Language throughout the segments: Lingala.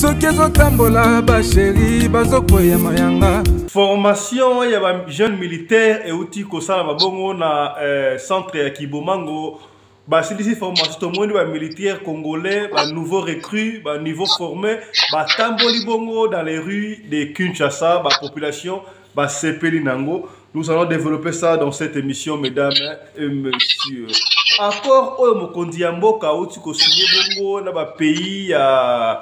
soki ezotambola basheri bazokwea mayanga. Formation ya ba jeune militaire et outil kosala babongo na centre ya Kibomango. Basilisi formation to monde ba militaire congolais, ba nouveau recrue, ba niveau formé, ba tamboli bongo dans les rues de Kinshasa, ba population, ba sepeli nango. Nous allons développer ça dans cette émission, mesdames et messieurs. Accord au Mokondi Mboka outil ko signé bongo na ba pays ya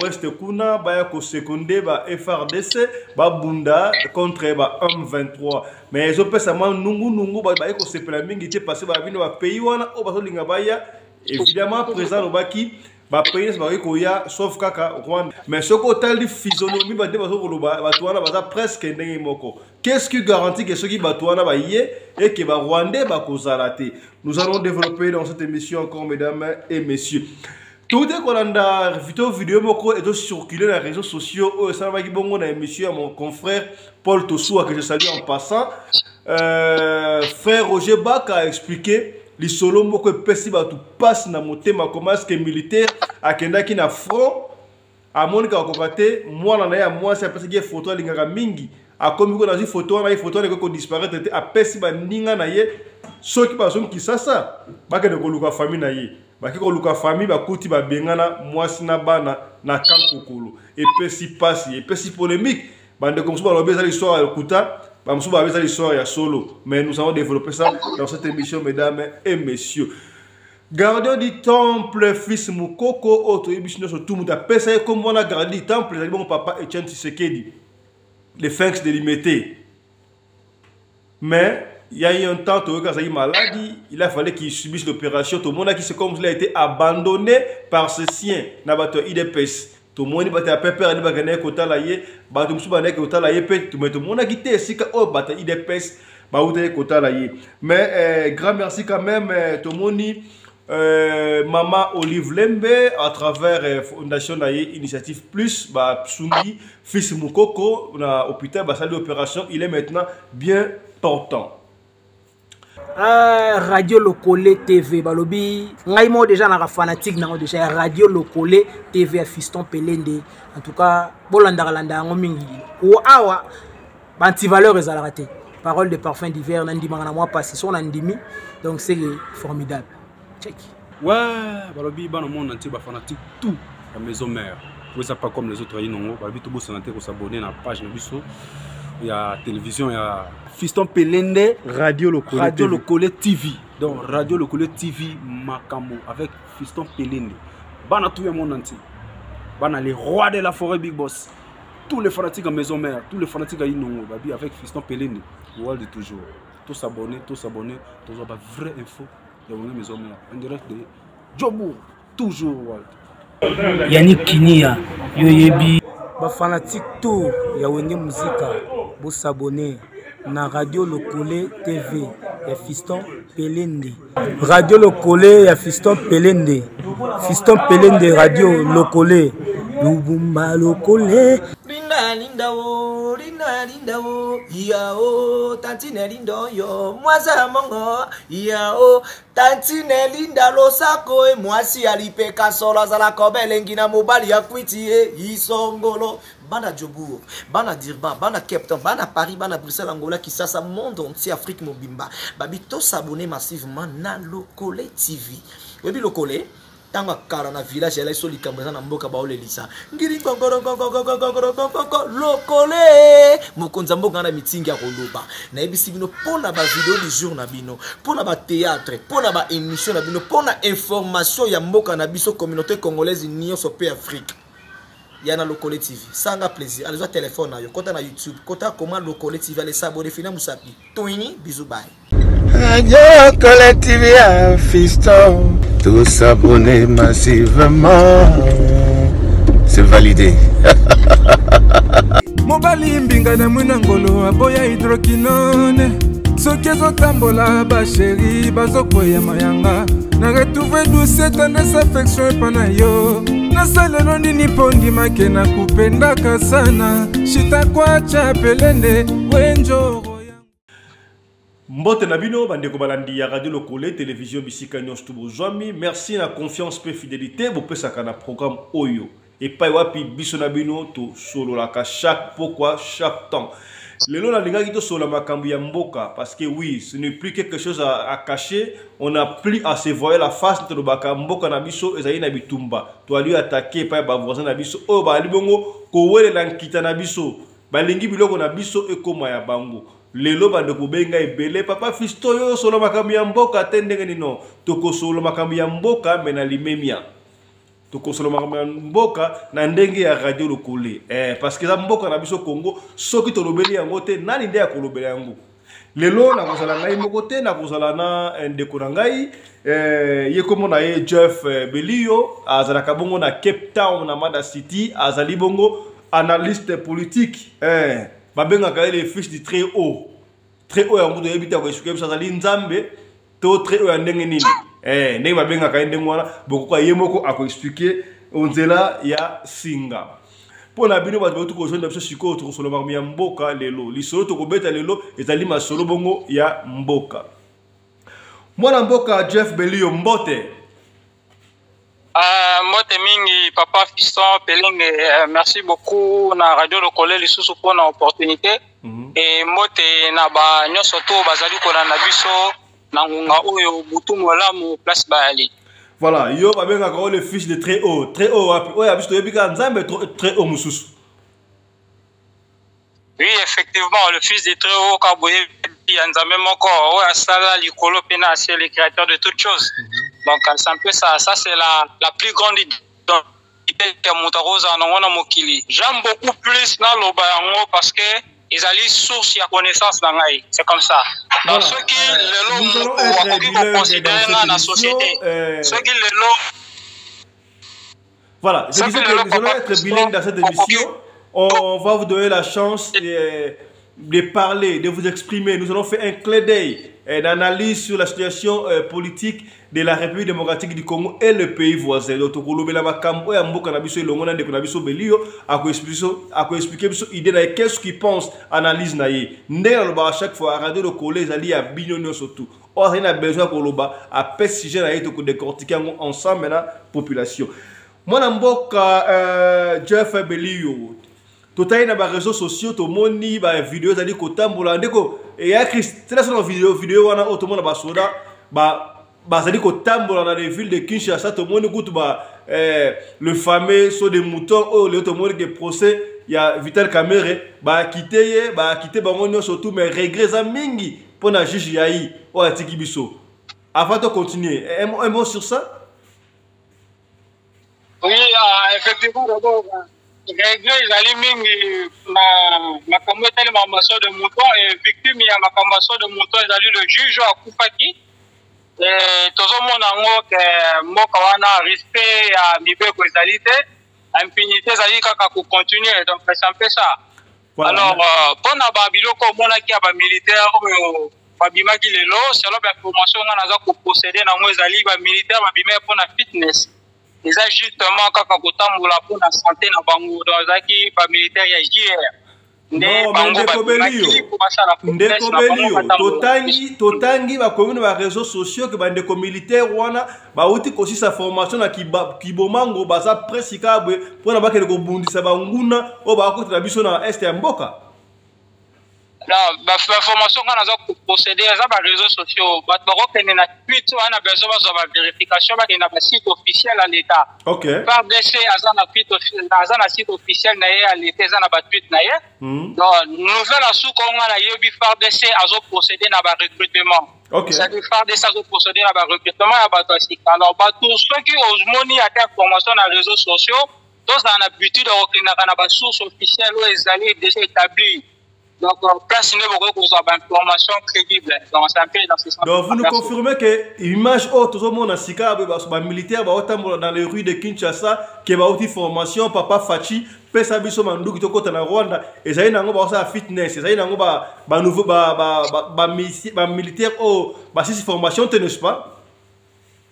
Ouest Kuna, ba ko secondé ba FRDC, ba Bunda contre ba M23. Mais ils ont fait ça nungu ba ko sepela mingi te passé ba bino ba pays wana o ba so linga baya évidemment présent au baki ba pays ba ko ya sauf kaka Rwanda. Mais ce ko tali physionomie ba de ba so ko ba tuana ba presque ndenge moko. Qu'est-ce qui garantit que ceux qui ba tuana ba yé et que ba Rwandais ba ko zalate. Nous allons développer dans cette émission encore mesdames et messieurs. Tout est qu'on a vidéo moko et circulé dans les réseaux sociaux. Ça va bongo dans l'émission à mon confrère Paul Tosoua que je salue en passant. Frère Roger Bak a expliqué les solo moko pesi ba tout passe na motema comment est-ce que militaire a kenda ki na front a monika kokate moi na ya moi c'est parce que photo lingaka mingi a comme ko dans une photo ko disparaître a pesi ba ninga na ye soki ba son ki sasa ba ke de ko luka famille na ye. Baki ko luka famille ba kuti ba bengana mwasi na bana na kankokolo et pesi polémique bande comme ça ba lobeza l'histoire ya kuta ba musu ba beza l'histoire ya solo mais nous allons développer ça dans cette émission mesdames et messieurs. Gardien du temple fils Mukoko auto ebishino so tout muta pesa comme on a gardé du temple les bon papa Etienne Tshisekedi les fangs délimité mais il y a eu un temps, quand il a maladie, il a fallu qu'il subisse l'opération. Tout le monde qui c'est comme il a été abandonné par ses siens. Il IDPS. Tout le monde a été peur, il a été kota laye, tout le monde a quitté ici quand il IDPS, kota laye. Mais grand merci quand même tout le monde. Maman Olive Lembe à travers Fondation Initiative Plus, Sungi, fils Mukoko, na hôpital, salle d'opération, il est maintenant bien portant. Radio Lokole TV balobi ngai mo déjà na fanatique na déjà Radio Lokole TV à Fiston Pelende en tout cas bolanda landa ngo mingi ou awa banti valeur ezala raté parole de parfum d'hiver na ndima na moi passé son ndimi donc c'est formidable check ouais balobi bana monde entier ba fanatique tout la maison mère vous ça pas comme les autres non balobi tout beau santé ko s'abonner na page na biso. Il y a télévision, il y a Fiston Pelende, Radio Lokole TV. Donc Radio Lokole TV Makamo avec Fiston Pelende. Bana tout le monde entier. Bana les rois de la forêt Big Boss. Tous les fanatiques à maison mère, tous les fanatiques à Inongo, babi avec Fiston Pelende. World toujours. Tous s'abonner, tous avoir vraie info de la maison mère. En direct de Jobo, toujours World. Yannick Kinia, Yoyebi. Ba fanatique tout ya wenge muzika bo s'abonner na Radio Lokole TV ya Fiston Pelende. Radio Lokole ya Fiston Pelende. Fiston Pelende Radio Lokole. Lubumba Lokole. Linda wo yao tantine lindo yo mwaza mongo yao tantine linda losako e mwasi alipeka sola zala kobele ngina mobali ya kwiti e isongolo bana Jobour bana Dirban bana Cape Town bana Paris bana Bruxelles Angola Kinshasa monde entier Afrique mobimba babi to s'abonner massivement na Lokole TV webi Lokole tanga kara na village ya iso likambo na mboka baole lisa ngiri ngongoro Lokole mokonza mboka na mitingi ya koloba na ebisi bino pona ba vidéo du jour na bino pona ba théâtre pona ba émission na bino pona information ya mboka na biso communauté congolaise nyonso pe Afrique yana Lokole TV sanga plaisir allez téléphone na yo kota na YouTube kota comment Lokole TV allez s'abonner fina musapi toini bisous bye Radio Lokole TV à Fiston. Tous s'abonner massivement. C'est validé. Mobali mbinga na munangolo aboya hydroquinone. Soki ezotambola basheri bazokwea mayanga. Na retrouver douce tendresse affection epana yo. Nasalelo nini pondi make na kupendaka sana. Shita kwacha Pelende wenjo. Mbote Nabino, bandeko balandi ya Radio Lokole, télévision bisika nyos tubo joami. Merci na confiance pe fidélité, vous pouvez sakana programme Oyo. epai wapi biso na bino to sololaka chaque pourquoi chaque temps. Lelo na linga kito sola makambo ya mboka parce que oui, ce n'est plus quelque chose à cacher, on n'a plus à se voir la face de baka mboka na biso ezali na bitumba. To ali attaquer pa ba voisin na biso o ba libongo ko wele na nkita na biso. Ba lingi biloko na biso ekoma ya bango. Lelo bande ko benga ebele papa Fisto yo sola makambo ya mboka tendenge nino. Toko sola makambo ya mboka mena limemia. Tokosolo makambo mboka na ndenge ya radio lokole parce que za mboka na biso Congo soki tolobeli yango te nani nde ya kolobela yango lelo na kozala ngai moko te na kozala na ndeko na ngai ye komona ye Jeff Belio azalaka bongo na Cape Town na Mada City azali bongo analyste politique babengaka le fils du très haut yango toyebi te akoexplike biso azali nzambe to très haut ya ndenge nini ndenge babengaka ndenge wana bokoka ye moko akoexplike onzela ya singa pona bino bato bauti kojoindre biso sikoyo tokosolola makambo ya mboka lelo lisolo tokobeta lelo ezali masolo bongo ya mboka mwana mboka Jeff Belio mbote mbote mingi papa Fiston Pelenge merci beaucoup na radio lokole lisusu pona opportunité et mbote na ba nyonso to bazali kolanda biso na ngunga oyo butu molamu place bayali. Voilà, yo babengaka le fils de très haut wapi oyo abiso yebika nzambe très haut mususu. Oui, effectivement, le fils de très haut kaboye nzambe moko oyo asala likolo pena c'est le créateur de toutes choses. Donc c'est un peu ça c'est la plus grande identité que Mutaroza na mokili. J'aime beaucoup plus na loba yango parce que ils allaient source ya connaissance dans ngai. C'est comme ça. Donc ceux qui le lot considérer dans la société, ceux qui le lot. Voilà, je disais que nous allons être bilingues dans cette émission. On va vous donner la chance de parler, de vous exprimer. Nous allons faire un clin d'œil d'analyse sur la situation politique de la République démocratique du Congo et le pays voisin. Donc, Tokolobela Makambo et Amboka Nabiso et Longona de Konabiso Belio a expliqué idée de qu'est-ce qu'ils pensent, analyse naïe. Néanmoins, à chaque fois, à radio le collège, ali à Bignonio surtout. Or, il y a besoin qu'on loba à pestiger naïe to décortiquer ensemble la population. Moi, Amboka Jeff Belio. Totaï na ba réseaux sociaux to moni ba vidéo zali ko tambola ndeko et ya Christ c'est là sur vidéo wana automona ba soda ba zali ko tambola dans les villes de Kinshasa to moni kutu ba le fameux saut de mouton oh le to moni que procès ya Vital Kamerhe ba quitter bango nyo surtout mais regrets za mingi pour na juge yayi o atiki biso avant de continuer un mot sur ça. Oui, effectivement d'abord regret ezali mingi makambo etali makambo de mouton et victime ya makambo de mouton ezali le juge akufaki tozomona yango ke mboka wana respect ya mibeko ezali te impunité ezali kaka kocontinue donc c'est un peu ça. Alors mpona babiloko omonaki ya bamilitaire oyo babimaki lelo selo bainformation nga naza koprocéder nango ezali bamilitaire babimaki mpona fitness. Ils ont justement kaka kotambola pour la santé na bango dans zaki pa militaire ya JR. Non, totangi ba commune ba réseaux sociaux que bande ko militaire wana ba uti kosi sa formation na kibomango baza presika bwe pona ba kele ko bundisa banguna o ba ko tra biso na est ya mboka. La formation qu'on a procédé à les réseaux sociaux, na tweet, on a besoin de vérification, on a un site officiel à l'État. Ok. Par DC, on a un site officiel à l'État, on a un tweet. Donc, nouvelle à sous qu'on a eu par DC, on a procédé à un recrutement. Ok. C'est-à-dire par DC, on a procédé à un recrutement. Alors, tous ceux qui ont monnaie à cette formation dans les réseaux sociaux, tous ont l'habitude de retenir une source officielle où ils allaient déjà établir. Donc, place une information crédible. Donc, c'est un peu dans ce sens. Donc, vous nous confirmez que l'image haute, tout le monde a sika, militaire, dans les rues de Kinshasa, qui a une formation, Papa Fachi, pesa biso manduki to kota na Rwanda, et ça y est, ba fitness, et ça y est, ba nouveau, ba militaire, oh, ba si formation, n'est-ce pas?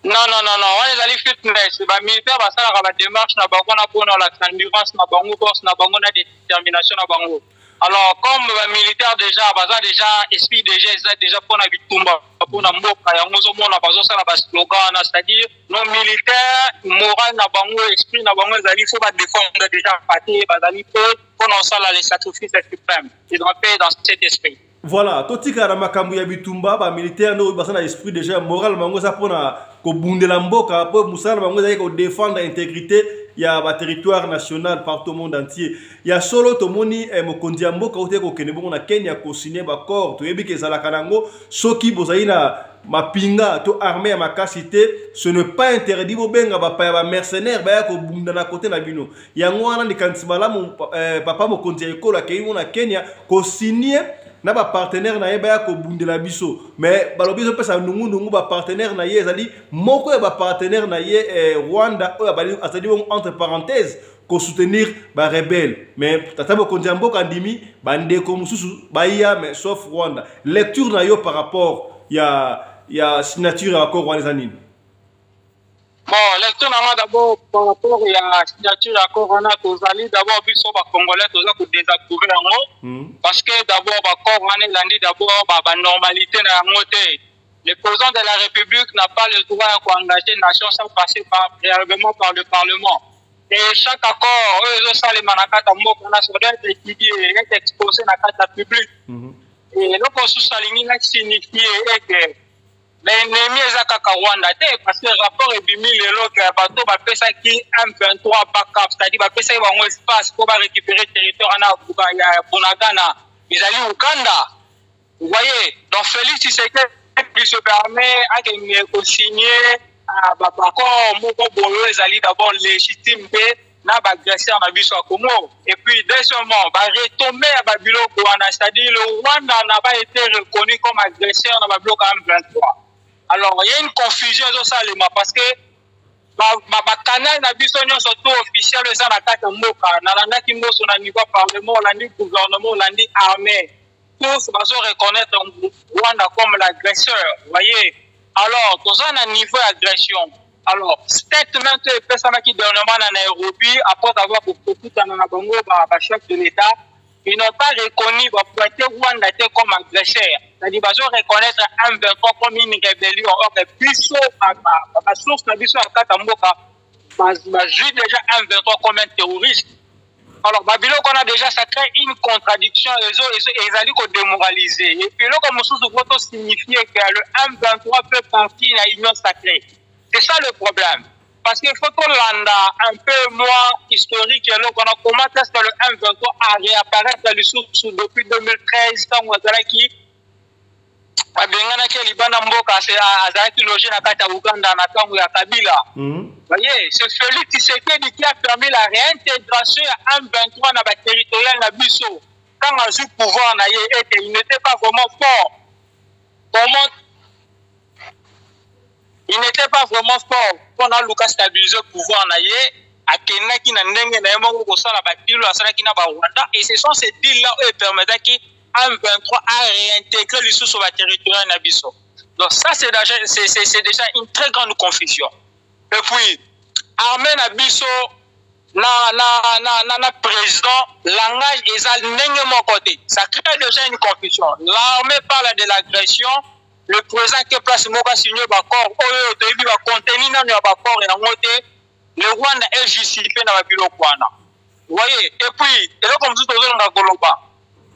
Non, on est allé fitness. Les militaires, ça la démarche, na bango na pour la endurance, na bango force, na bango na détermination, na bango. Alors, comme militaire déjà, baza déjà, esprit déjà pour na bitumba, pour na mboka, ya ngozo mona bazo sala ba slogan, c'est-à-dire, non militaire, moral na bango, esprit na bango, zali, faut ba défendre déjà parti, bazali, pour non sala les sacrifices suprêmes. Ils doivent payer dans cet esprit. Voilà, totika na makambu ya bitumba, ba militaire, no, basa na esprit déjà, moral, bango, ça pour na, ko bundela mboka, pour musala, bango, zali, ko défendre l'intégrité. Il y a un territoire national partout au monde entier. Il y a solo tomoni mokondi ya mboka ote ko kene bongo na Kenya ko signer ba accord to yebi ke zala kanango soki bozali na mapinga to armée ya makasité ce n'est pas interdit bo benga ba pa ba mercenaires ba ya ko bunda na côté na bino. Yango wana ni kantimala mon papa mokondi ya ekolo ke na Kenya ko signer na ba partenaire na ye ba ko bundela biso mais balobi zo pesa nungu ba partenaire na ye ezali moko ya ba partenaire na ye Rwanda o bali azali entre parenthèses ko soutenir ba rebelle mais tata bokonzi mboka ndimi ba ndeko mususu ba ya mais sauf Rwanda lecture na yo par rapport ya signature ya accord wana nini. Bon, lecture d'abord par rapport à la signature d'accord, on a tous d'abord vu sur les Congolais, tous à désapprouver parce que d'abord, l'accord, on a dit d'abord la normalité dans la montée. Le président de la République n'a pas le droit d'engager une nation sans passer préalablement par le Parlement. Et chaque accord, eux, ça les manakata on a sur être étudié et exposé dans la carte publique. Et le consensus aligné signifie que l'ennemi est à Rwanda parce que le rapport est bimé le bateau va faire ça qui M23 backup, c'est-à-dire va faire ça un espace pour récupérer le territoire en Bunagana, ils allaient au Uganda. Vous voyez, donc Félix Tshisekedi qui se permet à signer d'accord, ils allaient d'abord légitime na agresseur na biso Congo et puis deuxièmement va retomber à Babylone c'est-à-dire le Rwanda n'a pas été reconnu comme agresseur na Babylone M23. Alors, il y a une confusion parce que le canal n'a pas surtout officiel de la carte Moka. Dans le niveau parlement, le gouvernement, l'armée. Tous vont reconnaître Rwanda comme l'agresseur. Vous voyez? Alors, dans un niveau d'agression. Alors, statement que le personnel qui gouvernement en Nairobi, après avoir beaucoup de chef de l'État, ils n'ont pas reconnu Rwanda comme agresseur. C'est-à-dire qu'ils vont reconnaître M23 comme une rébellion. Or, la source de la Katamboka, juge déjà M23 comme un terroriste. Alors, Babylone, on a déjà sacré une contradiction, ils allaient démoraliser. Et puis là, comme nous signifie que le M23 peut partir de l'union sacrée. C'est ça le problème. Parce qu'il faut qu'on landa un peu moins historique, comment est-ce que le M23 a réapparu dans les sources depuis 2013, quand on a qui abengana ke libana mboka azalaki logé na kati ya Uganda na tango ya Kabila. Voyez, c'est Félix Tshisekedi qui a permis la réintégration à M23 dans la territoriale na biso. Quand on a eu pouvoir na ye il n'était pas vraiment fort. Comment il n'était pas vraiment fort. Quand on a Lucas stabilisé le pouvoir na ye a kenaki na ndenge na yemo ko sala ba dilo asalaki na ba Rwanda et ce sont ces deals là qui permettent qui M23 a réintégré les sous sur la territoire Nabiso. Donc ça c'est déjà une très grande confusion. Et puis, armée Nabiso, na président, langage est à mon côté. Ça crée déjà une confusion. L'armée parle de l'agression, le président qui place Moka signé l'accord, va contenir dans l'accord et en côté, le Rwanda est justifié dans la Bilokwana. Vous voyez, et puis, et là comme tout le monde dans Goloba.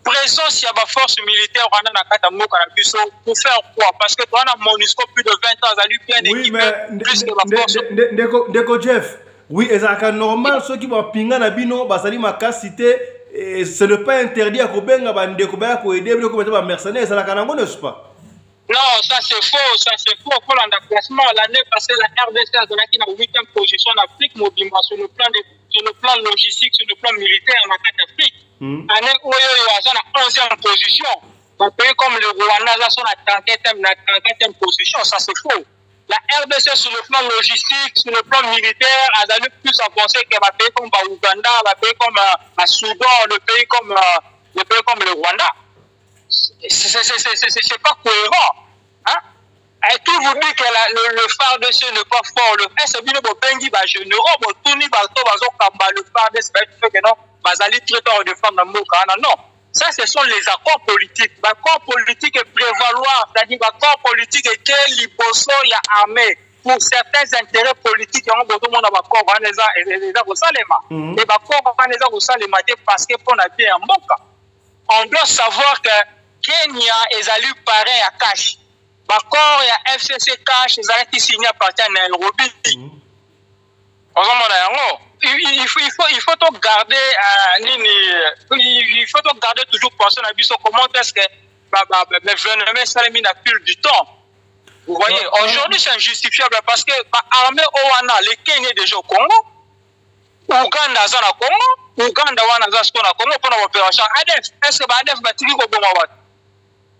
Présence il y a des forces militaires pour faire quoi? Parce que toi, on a MONUSCO plus de 20 ans, ça lui plein d'équipements, plus que la force. Ndeko Jeff, oui, c'est normal, ceux qui vont pinga na bino, basali makasité, ce n'est pas interdit à Kobenga, bandeko ba ko aider, comme des mercenaires, ça la kanango n'est-ce pas? Non, ça c'est faux, ça c'est faux. Pour l'endaclassement, l'année passée, la RDC a donné la 8e position en Afrique, mobilement sur le plan logistique, sur le plan militaire en Afrique. Année où il y a la 11e position. Un pays comme le Rwanda, ils sont à la 34e position. Ça, c'est faux. La RDC, sur le plan logistique, sur le plan militaire, a donné plus avancé que les pays comme l'Ouganda, les pays comme le Soudan, le pays comme le Rwanda. C'est pas cohérent. Hein? Et tout vous dit que le FARDC n'est pas fort. Le SBN, le FARDC, bazali traiteur de défendre la Moka. Non. Ça, ce sont les accords politiques. L'accord politique est prévaloir, c'est-à-dire l'accord politique est que l'Iboso y a armé pour certains intérêts politiques. On a besoin d'un accord, on parce que pour la bien en Moka. On doit savoir que Kenya est allé pareil à Cash. L'accord, il y a FCC Cash, ils ont été signés à partir de Nairobi. Il faut tout garder, il faut tout garder toujours penser à comment est-ce que le gouvernement Salemi n'a plus du temps. Vous voyez, aujourd'hui c'est injustifiable parce que l'armée Owana, les Kenya est déjà au Congo, Ouganda est au Congo, Ouganda est au Congo pour l'opération ADF. Est-ce que ADF va tirer au Congo?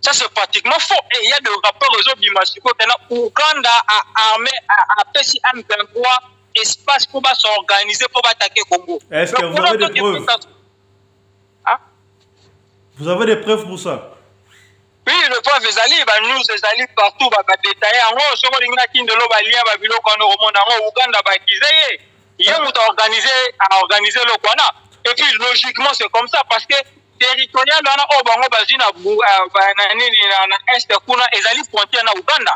Ça c'est pratiquement faux. Et il y a des rapports aux autres Bimasiko, Ouganda a armé à PCM 23 espace pour s'organiser pour attaquer Congo. Est-ce que vous avez des preuves? Vous avez des preuves pour ça? Oui, le preuve est allé, nous c'est allé partout, détaillé en haut, sur le lien de l'Obalia, Babylon, quand on remonte en haut, Ouganda, il y a organisé le Kwana. Et puis logiquement c'est comme ça, parce que territorial, on a Obango, Bazina, Est, Kuna, et Zali frontière en Ouganda.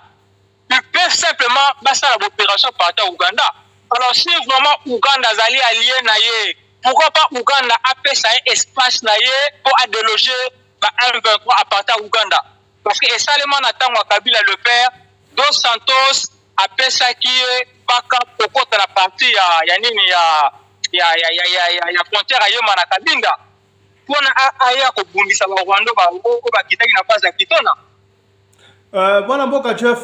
Ils peuvent simplement passer à l'opération par Ouganda. Alors si vraiment Ouganda Zali allié naïe, pourquoi pas Ouganda a fait ça espace naïe pour déloger M23 à partir d'Ouganda? Parce que seulement Nathan Kabila le père, Dos Santos a fait ça qui est pas quand pour la partie il y a frontière à Yoma na Kabinda. Pour na aya ko bundisa ba Rwanda ba kitaki na phase ya kitona. Voilà, Mboka Jeff,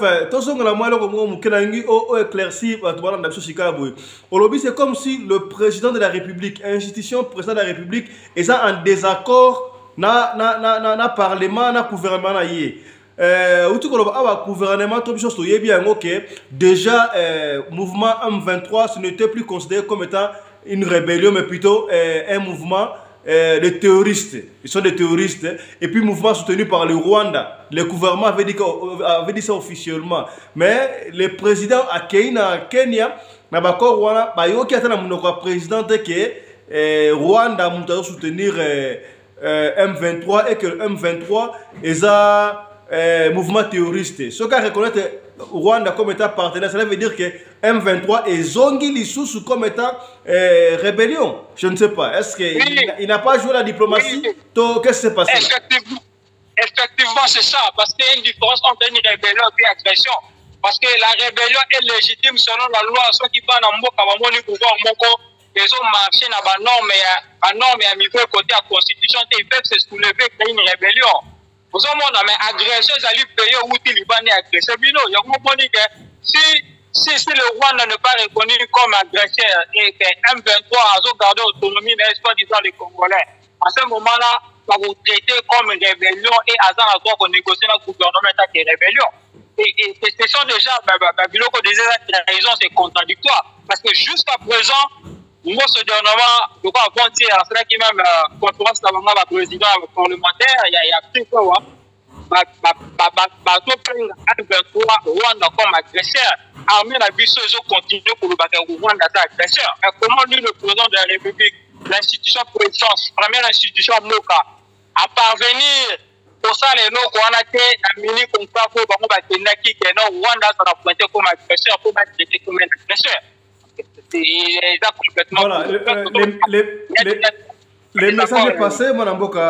c'est comme si le président de la République, institution président de la République, est en désaccord na parlement, na gouvernement. Gouvernement, déjà, mouvement M23, ce n'était plus considéré comme étant une rébellion, mais plutôt un mouvement de terroristes. Ils sont des terroristes. Et puis, mouvement soutenu par le Rwanda. Le gouvernement avait dit ça officiellement. Mais le président à Kenya, Rwanda, président que Rwanda a soutenir M23 et que M23 est un mouvement terroriste. Ce qu'a reconnaître Rwanda comme état partenaire, cela veut dire que M23 est zongi l'issue comme étant rébellion. Je ne sais pas. Est-ce qu'il n'a pas joué la diplomatie? Qu'est-ce qui s'est passé? Effectivement, c'est ça. Parce qu'il y a une différence entre une rébellion et une agression. Parce que la rébellion est légitime selon la loi. Ceux qui parlent en Mboka, ils ont marché dans la norme et à niveau côté de la constitution, ils peuvent se soulever et créer une rébellion. Vous avez mais agression, ils allaient payer ou ils allaient agresser. Il y a compris que si le Rwanda n'est pas reconnu comme agresseur et que M23 a gardé l'autonomie, disant les Congolais, à ce moment-là, va vous traiter comme une rébellion et à ça, on doit négocier notre gouvernement qui est rébellion. Et ce sont déjà, Babylon, des raisons, c'est contradictoire. Parce que jusqu'à présent, moi, ce gouvernement, je crois, avant-hier, c'est là qu'il y a même conférence d'avant la président parlementaire, il y a pris quoi, Rwanda comme agresseur. Armée la Bissau, ils ont continué pour le Rwanda comme agresseur. Comment lui, le président de la République, l'institution puissance, première institution Moka, à parvenir pour ça, les noms qu'on a été amenés comme ça pour Rwanda, ça a pointé comme agresseur, pour être traité comme un agresseur. Voilà, les messages passés, Mme Mboka,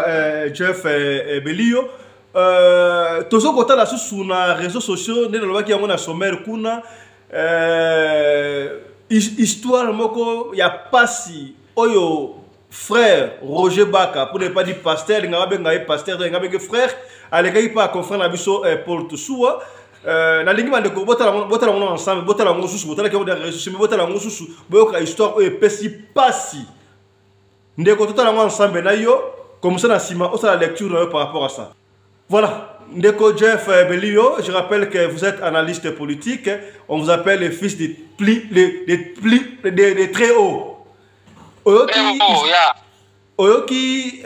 Jeff Belio. Tous côté là sur les réseaux sociaux, nous avons vu un sommaire kuna histoire moko ya pasi oyo frère Roger Baka pour ne pas dire pasteur, pasteur, frère, allez pas confrère la biso Paul Toussoua. Na lingi mande ko botala ensemble botala ngosusu botala ke odere resusu botala ngosusu boyoka histoire oyo pesi pasi ndeko totala ngo ensemble na yo comme ça na sima au la lecture par rapport à ça. Voilà, ndeko Jeff Belio, je rappelle que vous êtes analyste politique, on vous appelle les fils des très hauts. Oyoki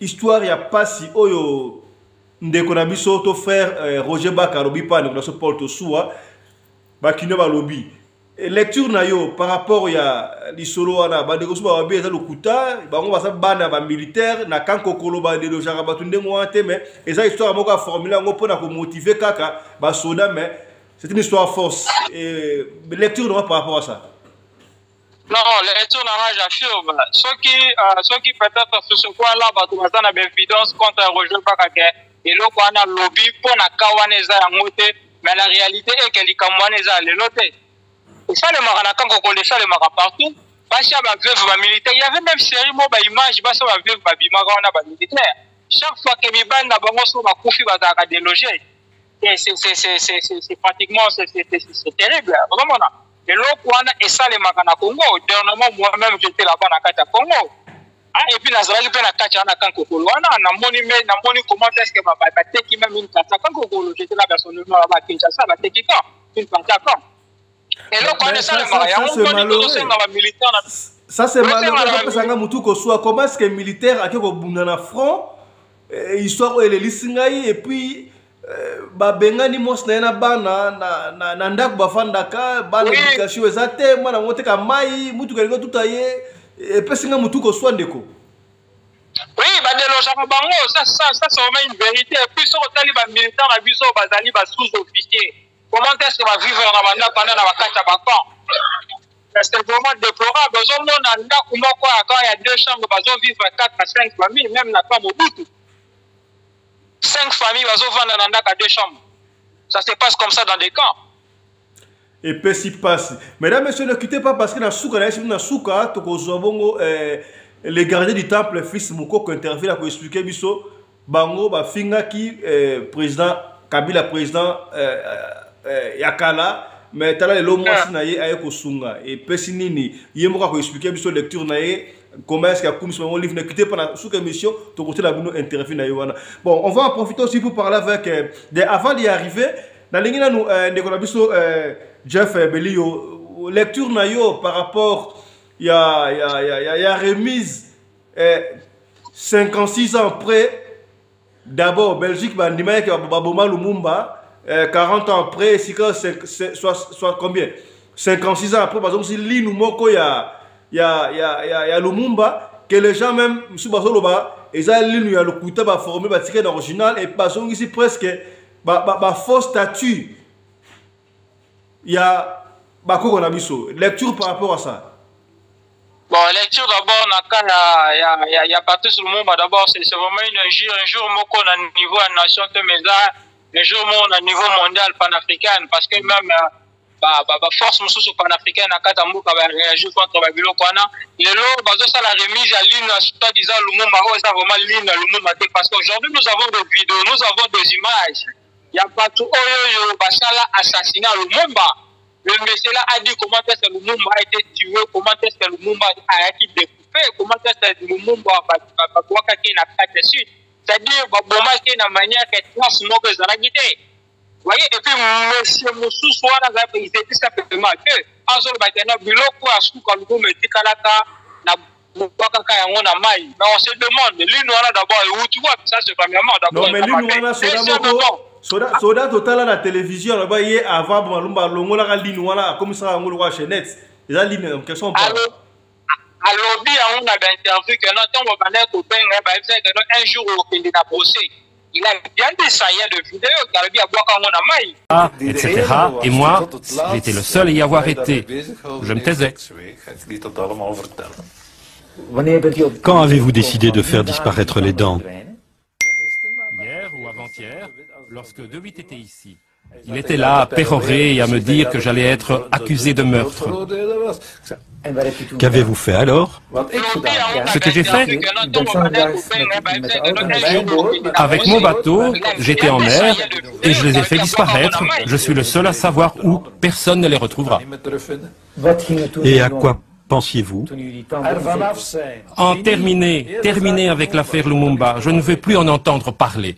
histoire ya pasi oyo ndeko na biso to frère Roger Baka lobi pa ndeko na so Paul Toussoua bakino ba lobi lecture na yo par rapport ya lisolo wana ba de ko ba bi eza lokuta ba ngo ba sa bana ba militaire na kanko kolo ba de lojaka ba tunde mo ante mais eza histoire moko formule ngo pona ko motiver kaka ba soda mais c'est une histoire force et lecture no par rapport à ça. Non, lecture na j'affirme ceux qui peut-être sur ce point là ba to bazana évidence contre rejoindre pas que et lo ko na lobby pona kawaneza ngote mais la réalité est que likamwaneza le loté. Et ça, le Maranaka, on les le Mara partout. Bacha va veuve militaire. Il y avait même série moi image Bacha va veuve Bimara militaire. Chaque fois que Miban n'a pas mon ma coufi va déloger. Et c'est pratiquement c'est terrible. Vraiment là. Et l'autre et ça le Marana Congo. Dernièrement moi-même j'étais là-bas dans Kata Congo. Ah et puis Nazareth peut na Kata na Kanko Kolwana na moni comment est-ce que va qui même une Kata Kanko Kolo j'étais là personnellement là-bas Kinshasa la technique une Kata. Et là, ça c'est malheureux. Comment est-ce que militaire a un front, histoire elle est lisingai et puis babengani mos na bana na ndako bafandaka bana éducation ezate mwana mote ka mai mutu kelingo tutaye et puis singa mutu ko soit ndeko. Oui, bah délogement bango ça c'est vraiment une vérité et puis sur tali ba militaire na biso bazali ba sous-officier. Comment est-ce qu'on va vivre pendant la vacance à Bacan? C'est vraiment déplorable. Quand il y a 2 chambres, ils vont vivre 4 à 5 familles, même la femme au bout. 5 familles, ils vont vivre dans 2 chambres. Ça se passe comme ça dans des camps. Et puis, si passe. Mesdames, messieurs, ne quittez pas parce que dans Souka, les gardiens du temple, fils Mouko, qui intervient pour expliquer Bisso, Bango, Finga, qui président, Kabila, président. Yakala mais tala le mois naie ayeko sunga et pesinini yemoka ko expliquer biso lecture naie comment est-ce qu'il y a comme son livre ne quittez pas sous émission to côté la bino interview na yowana. Bon, on va en profiter aussi pour parler avec avant d'y arriver na lingina nous ndeko biso Jeff Belio lecture na yo par rapport ya remise 56 ans après d'abord Belgique bandima ke baboma Lumumba 40 ans après, soit combien 56 ans après, par exemple, si l'île moko ya Lumumba, que les gens même, sous Basoloba, ils ont l'île ya le couteau ba formé ba ticket d'original et par exemple ici presque ba faux statut. Il y a ba ko na biso lecture par rapport à ça. Bon, lecture d'abord il y a partout sur le monde d'abord c'est vraiment un jour moko na niveau à nation de mesa. Les jours au niveau mondial panafricain parce que même force mususu panafricaine à Katambuka va réagir contre Babylone Kwana les lots bazo ça la remise à l'île soit disant Lumumba ça vraiment l'île Lumumba parce qu'aujourd'hui nous avons des vidéos nous avons des images il y a partout oyo basala assassinat Lumumba le monsieur là a dit comment est-ce que Lumumba a été tué comment est-ce que Lumumba a été découpé comment est-ce que Lumumba va quoi qu'il n'a pas de suite. C'est-à-dire que la manière que transmoko ezalaki. Vous voyez, et puis monsieur Moussous ils étaient simplement que en zone batena biloko asuka lukume tikalaka na bokaka yango na mai. Mais on se demande l'une wana d'abord et où tu vois ça c'est premièrement d'abord. Non mais l'une wana soda total à la télévision là-bas hier avant Malumba longola ka l'une wana comme ça ngolo wa chenette. Les lignes en question pas. Alors, on a interview que notre copain un jour au candidat procès. Il a bien détaillé de vidéos, etc. Et moi, j'étais le seul à y avoir été. Je me taisais. Quand avez-vous décidé de faire disparaître les dents? Hier ou avant-hier, lorsque De Witt était ici. Il était là à pérorer et à me dire que j'allais être accusé de meurtre. Qu'avez-vous fait alors? Ce que j'ai fait, avec mon bateau, j'étais en mer et je les ai fait disparaître. Je suis le seul à savoir où, personne ne les retrouvera. Et à quoi pensiez-vous? En terminer avec l'affaire Lumumba. Je ne veux plus en entendre parler.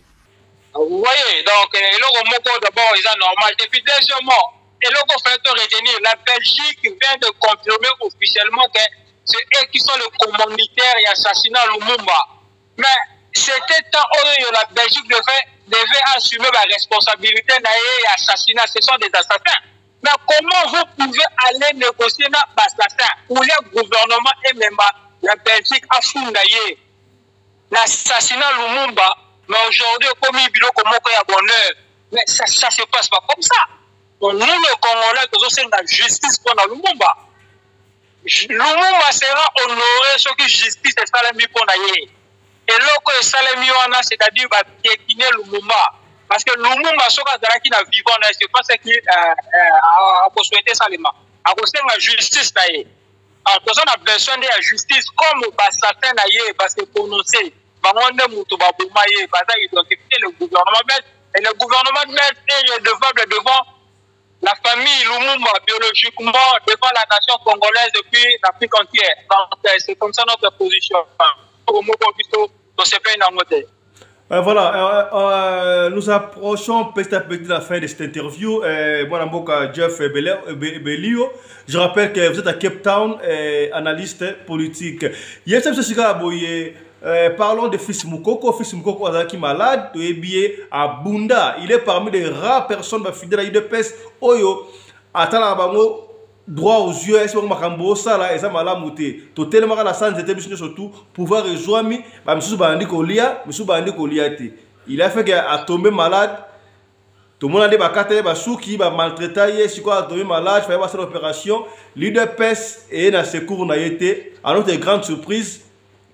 Vous voyez, donc, d'abord, ils sont normal. Et puis, deuxièmement, et là, il faut retenir, la Belgique vient de confirmer officiellement que c'est eux qui sont les commanditaires et assassinats Lumumba. Mais c'était temps où la Belgique devait assumer la responsabilité et assassinat. Ce sont des assassins. Mais comment vous pouvez aller négocier dans Bassassin où le gouvernement et même la Belgique a fondé l'assassinat Lumumba, mais aujourd'hui, comme il y a bonheur, mais ça ne se passe pas comme ça. Donc, nous, le Congolais, nous avons la justice pour Lumumba. Lumumba sera honoré ce que justice est salami pour Naye. Et là, que salami, c'est-à-dire piétiner Lumumba. Parce que Lumumba, ce qui est vivant, c'est pas ce qui a souhaité Salima. A souhaité la justice Naye. Alors, nous avons besoin de la justice comme Bassassin Naye, parce que prononcé. Identifier le gouvernement belge et le gouvernement belge est redevable devant la famille Lumumba biologiquement devant la nation congolaise depuis l'Afrique entière. C'est comme ça notre position. Voilà, nous approchons petit à petit de la fin de cette interview. Moi, Jeff Belio, je rappelle que vous êtes à Cape Town, analyste politique. Parlons de Fils Moukoko. Fils Moukoko est malade, à Bunda. Il est parmi les rares personnes fidèles à l'UDPS. Oyo, attends, droit aux yeux, est-ce que vous ça là, et ça m'a mouté. Tout tellement la santé était surtout pouvoir rejoindre, il a fait qu'à tomber malade. Tout le monde a dit qu'il a maltraité, si quoi a tombé malade, il fallait faire l'opération. L'UDPS est dans ce cours, à notre grande surprise.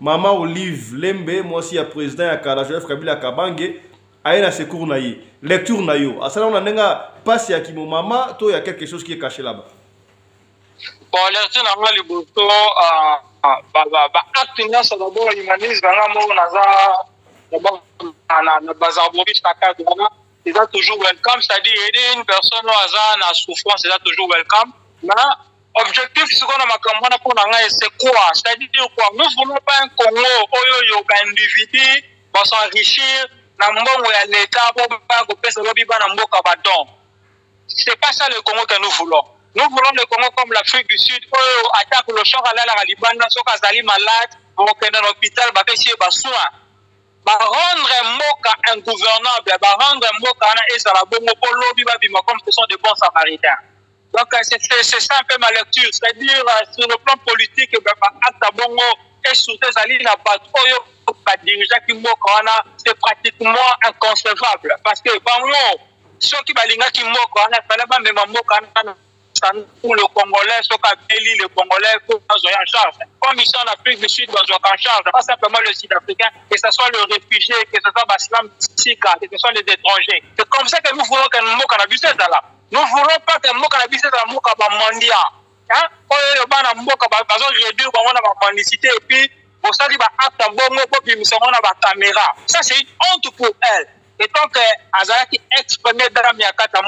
Maman Olive Lembe, moi aussi, président de la Joseph Kabila Kabange, a eu ce cours naïe. Lecture naïe. À ça, on a passé à qui mon maman, il y a quelque chose qui est caché là-bas. Bon, lecture naïe, le boto, acte ça d'abord humaniste, c'est toujours welcome, c'est-à-dire aider une personne au hasard, souffrance, c'est toujours welcome. Mais objectif, c'est qu'on a pour c'est quoi? C'est-à-dire quoi? Nous ne voulons pas un Congo où un individu va s'enrichir dans l'État pour c'est pas ça le Congo que nous voulons. Nous voulons le Congo comme l'Afrique du Sud où attaque le champ à la Liban, ceux qui sont malades, on est dans l'hôpital, on va essayer de soin. Rendre un mot un gouvernable, rendre un mot et ça va comme ce sont des bons samaritains. Donc, c'est ça un peu ma lecture. C'est-à-dire, sur le plan politique, c'est pratiquement inconcevable. Parce que, ceux qui pour le Congolais, ceux qui le Congolais, faut en charge. Comme ils sont en Afrique du Sud, ils sont en charge. Pas simplement le Sud-Africain, que ce soit le réfugié, que ce soit Baslam Sika, que ce soit les étrangers. C'est comme ça que nous voulons que nous cannabis là. Nous ne voulons pas que nous cannabis soit un mondial. Hein? Quand on a réduire la mendicité et puis, pour ça, il va acte un bon mot pour qu'ils la caméra. Ça, c'est une honte pour elle. Et donc, Azalaki exprimé dans la Miakata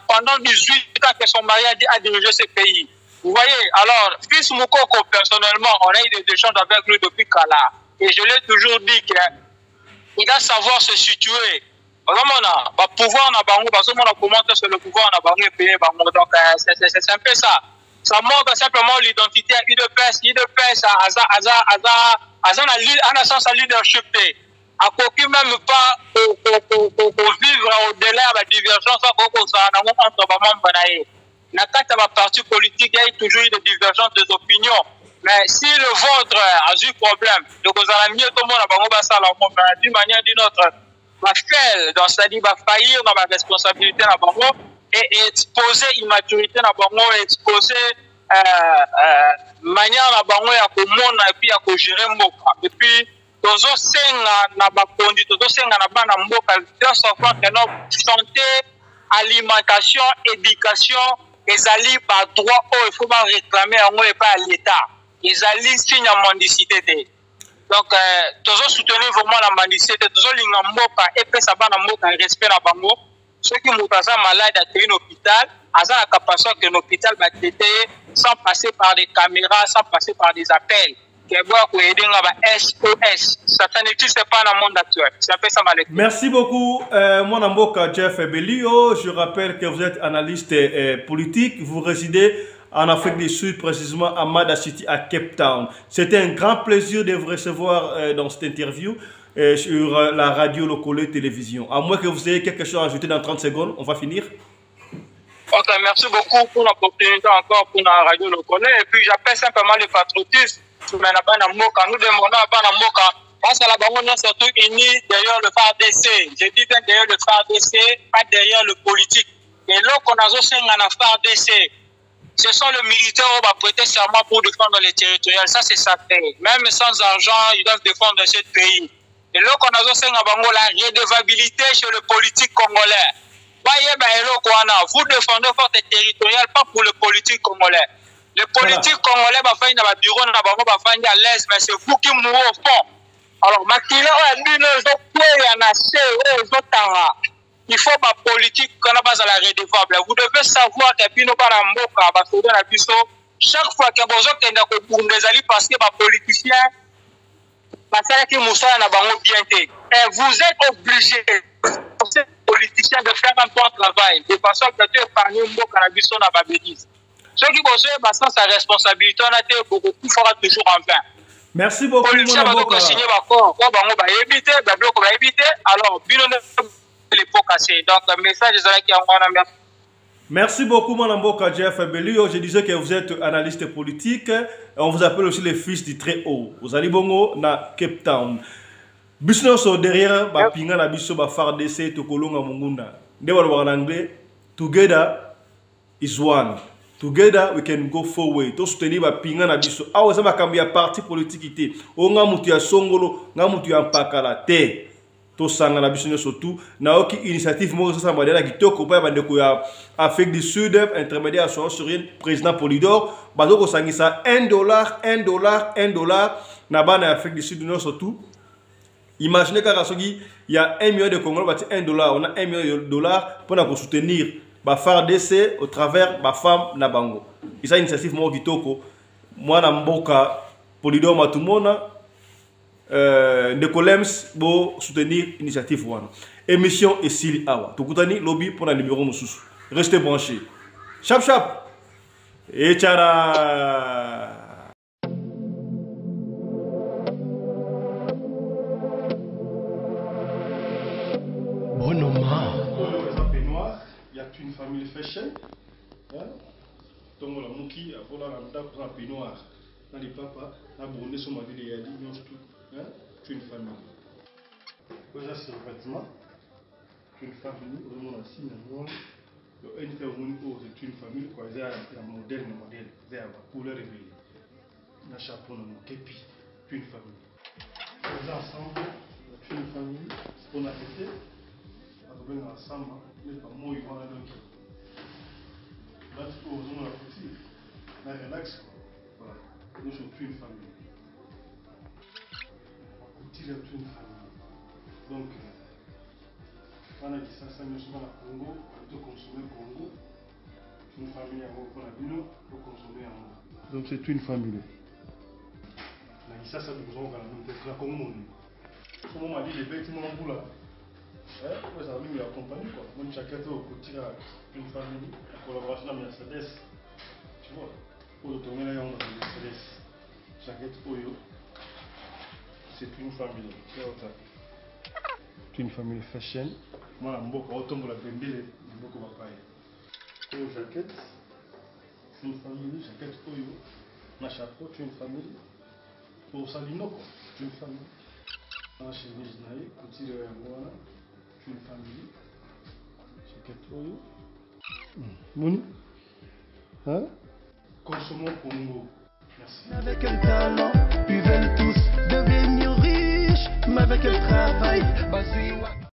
pendant 18 ans que son mari a dirigé ce pays. Vous voyez, alors, Fils Moukoko, personnellement, on a eu des échanges avec lui depuis Kala. Et je l'ai toujours dit qu'il doit savoir se situer. Vraiment, on pouvoir en Abango, parce qu'on a commenté sur le pouvoir en Abango et payer Bango. Donc, c'est un peu ça. Ça montre simplement l'identité à UDPS. UDPS, Azan a sens à leadership. À aucun même pas pour vivre au-delà de la divergence entre les membres. Dans parti politique, il y a toujours eu des divergences des opinions. Mais si le vôtre a eu problème, donc vous allez mieux tout le monde d'une manière ou d'une autre, donc c'est-à-dire faillir dans la responsabilité et exposer immaturité et exposer manière et puis à gérer et puis tozo senga na bakondi tozo senga na bana mboka de sorte que notre santé, alimentation, éducation ezali ba droit il faut pas réclamer et pas à l'état ezali signe à mendicité. Donc tozo soutenir vraiment la mendicité tozo linga mboka et puis ça bana mboka respect na bango ceux qui mutaza malade à un hôpital asa la capacité que l'hôpital va traiter sans passer par des caméras, sans passer par des appels. SOS. Ça n'existe pas dans le monde actuel. C'est un peu ça ma lecture. Merci beaucoup, mon amboka Jeff Belio. Je rappelle que vous êtes analyste politique. Vous résidez en Afrique du Sud, précisément à Mada City, à Cape Town. C'était un grand plaisir de vous recevoir dans cette interview sur la radio Lokole Télévision. À moins que vous ayez quelque chose à ajouter dans 30 secondes, on va finir. Ok, merci beaucoup pour l'opportunité encore pour la radio locale. Et puis j'appelle simplement les patriotistes. Nous demandons à Banamoka, parce que la banque est surtout unie derrière le FARDC. Je dis bien derrière le FARDC, pas derrière le politique. Et là qu'on a aussi un FARDC, ce sont les militaires qui vont prêter serment pour défendre les territoriales. Ça, c'est ça. Même sans argent, ils doivent défendre ce pays. Et là qu'on a aussi la redevabilité chez le politique congolais. Vous défendez votre territorial, pas pour le politique congolais. Le politique congolais va faire un bureau, à l'aise, mais c'est vous qui mourrez au fond. Alors, il faut ma politique qu'on a base à la redevable. Vous devez savoir que chaque fois que vous avez des parce que les politiciens, vous êtes obligés, politiciens, de faire un bon travail, de façon que tu épargnes un mot cannabis sur la bêtise. Ceux qui vont jouer sa responsabilité, on a été beaucoup fera toujours en vain. Merci beaucoup. Politiciens vont signer d'accord, on éviter, alors, l'époque cassée. Donc, le message est qui a Merci beaucoup, mon Mboka Jeff Belio. Je disais que vous êtes analyste politique. On vous appelle aussi les fils du très haut. Vous allez bongo na Cape Town. Business derrière, ba pinga na biso ba FARDC to kolonga mungunda. Nde wala en anglais. Together is one. Together we can go forward. To soutenir ba pinga na biso. Awa za makambi ya parti politique ité. O nga mutu ya songolo, nga mutu ya mpakala te. To sanga na biso surtout na oki initiative mo ça modèle kitoko pa bandeko ya Afrique du Sud intermédiaire sur président Polydor bazoko sangisa $1 na bana Afrique du Sud non surtout. Imaginez qu'à Rasogi, il y a 1 million de Congolais, $1. On a $1 million pour soutenir la FARDC au travers de la femme Nabango. Et ça, initiative moi Kitoko, moi Namboka, Polydor Matumona, de Colems pour soutenir l'initiative One. Émission et Sili Awa. Tukutani lobby pour la numéro Moussous. Restez branchés. Chap chap. Et tchara. Il y a une famille fashion. Donc la mouki a volé la dame pour un peignoir. Dans les papas, la bonne sur ma ville et a dit non tout. C'est une famille. Déjà c'est un vêtement. C'est une famille. On a signé un c'est une famille. Quoi, c'est un modèle. C'est un couleur réveillée. Un chapeau, un képi. C'est une famille. Les ensemble, c'est une famille. On a été. Ensemble, mais pas moi, ils vont aller donc. Là, tu peux oser la petite. Là, relax. Voilà. Nous sommes une famille. Petit est une famille. Donc, on a dit ça, nous sommes à Congo, on doit consommer Congo. Une famille à Congo, pour consommer en donc, c'est une famille. On a dit ça, nous avons la Congo. Comment on m'a dit les vêtements en bout là? Ouais, ça a mis accompagné quoi. Moi, chacun au côté d'une famille, la collaboration avec Mercedes. Tu vois, pour le tourner là, on a Mercedes. Chacun Oyo, c'est une famille. C'est une famille fashion. Moi, je suis autant pour la bembele, je suis beaucoup pareil. Oyo jaquette, c'est une famille. Jaquette Oyo, ma chapeau, c'est une famille. Pour Salino, c'est une famille. Ma chemise naïe, petit de voilà. Une famille. C'est Oyo. Mouni. Hein? Consommons Congo. Merci. Avec un talent, ils veulent tous devenir riches, mais avec un travail,